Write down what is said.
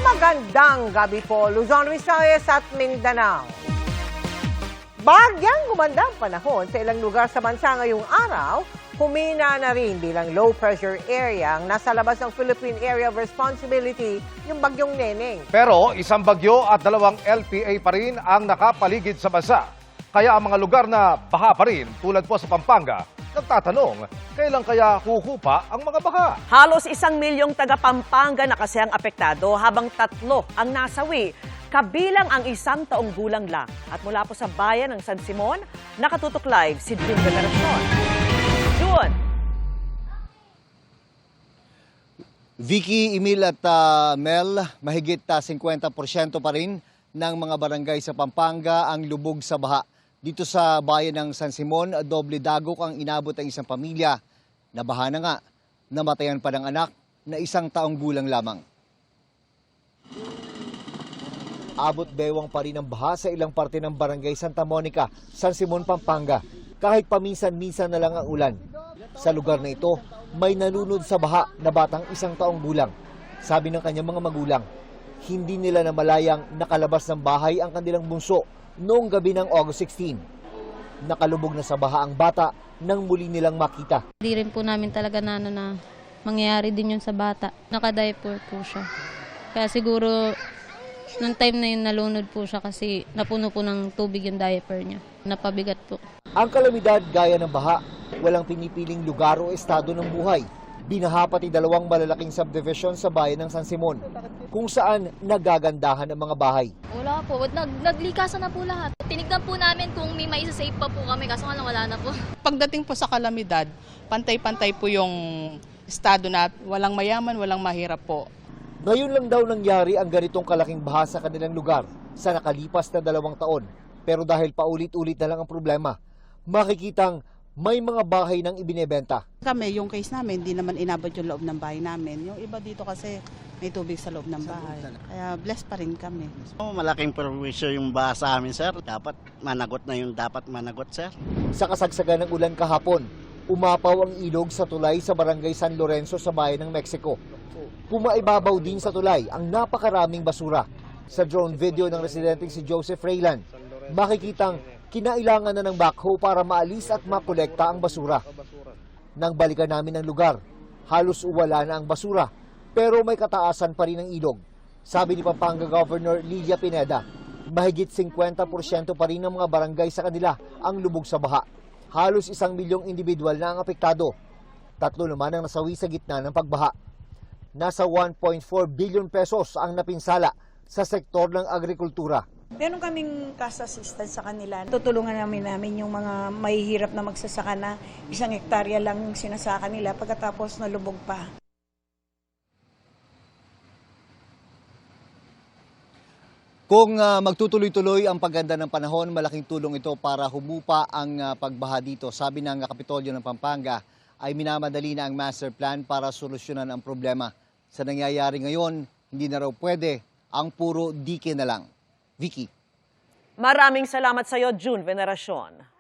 Magandang gabi po, Luzon, Visayas at Mindanao. Bagyang gumanda ang panahon sa ilang lugar sa bansa ngayong araw, humina na rin bilang low-pressure area ang nasa labas ng Philippine Area of Responsibility, yung bagyong Neneng. Pero isang bagyo at dalawang LPA pa rin ang nakapaligid sa bansa. Kaya ang mga lugar na baha pa rin, tulad po sa Pampanga, nagtatanong, kailan kaya huhupa ang mga baha? Halos 1 milyong taga Pampanga na kasi ang apektado habang 3 ang nasawi. Kabilang ang 1 taong gulang lang. At mula po sa bayan ng San Simon, nakatutok live si June Veneracion. June! Vicky, Emil at Mel, mahigit 50% pa rin ng mga barangay sa Pampanga ang lubog sa baha. Dito sa bayan ng San Simon, doble dagok ang inabot ng isang pamilya. Nabaha na nga, namatayan pa ng anak na 1 taong gulang lamang. Abot bewang pa rin ang baha sa ilang parte ng barangay Santa Monica, San Simon, Pampanga. Kahit paminsan-minsan na lang ang ulan. Sa lugar na ito, may nalunod sa baha na batang 1 taong gulang. Sabi ng kanyang mga magulang, hindi nila namalayang nakalabas ng bahay ang kanilang bunso noong gabi ng August 16. Nakalubog na sa baha ang bata nang muli nilang makita. Di rin po namin talaga na mangyayari din yun sa bata. Naka-diaper po siya. Kaya siguro, nung time na yun nalunod po siya kasi napuno po ng tubig yung diaper niya. Napabigat po. Ang kalamidad gaya ng baha, walang pinipiling lugar o estado ng buhay. Binaha pati 2 malalaking subdivision sa bayan ng San Simon, kung saan nagagandahan ang mga bahay. Wala po, naglikasan na po lahat. Tinignan po namin kung may maisa-save pa po kami, kaso nga lang wala na po. Pagdating po sa kalamidad, pantay-pantay po yung estado na walang mayaman, walang mahirap po. Ngayon lang daw nangyari ang ganitong kalaking baha sa kanilang lugar sa nakalipas na 2 taon. Pero dahil paulit-ulit na lang ang problema, makikitang may mga bahay nang ibinebenta. Kami, yung case namin, hindi naman inabot yung loob ng bahay namin. Yung iba dito kasi may tubig sa loob ng bahay. Kaya blessed pa rin kami. Malaking perwisyo yung baha sa amin, sir. Dapat managot na yung dapat managot, sir. Sa kasagsagan ng ulan kahapon, umapaw ang ilog sa tulay sa barangay San Lorenzo sa bayan ng Mexico. Pumaibabaw din sa tulay ang napakaraming basura. Sa drone video ng residenteng si Joseph Raylan, makikitang kinailangan na ng backhoe para maalis at makolekta ang basura. Nang balikan namin ang lugar, halos uwala na ang basura, pero may kataasan pa rin ang ilog. Sabi ni Pampanga Governor Lilia Pineda, mahigit 50% pa rin ng mga barangay sa kanila ang lubog sa baha. Halos 1 milyong individual na ang apektado. 3 naman ang nasawi sa gitna ng pagbaha. Nasa 1.4 billion pesos ang napinsala sa sektor ng agrikultura. Meron kaming cash assistance sa kanila. Tutulungan namin yung mga mahihirap na magsasaka na 1 hektarya lang yung sinasaka nila pagkatapos nalubog pa. Kung magtutuloy-tuloy ang pagganda ng panahon, malaking tulong ito para humupa ang pagbaha dito. Sabi ng Kapitolyo ng Pampanga ay minamadali na ang master plan para solusyonan ang problema. Sa nangyayari ngayon, hindi na raw pwede ang puro dike na lang. Vicky. Maraming salamat sa iyo, June Veneracion.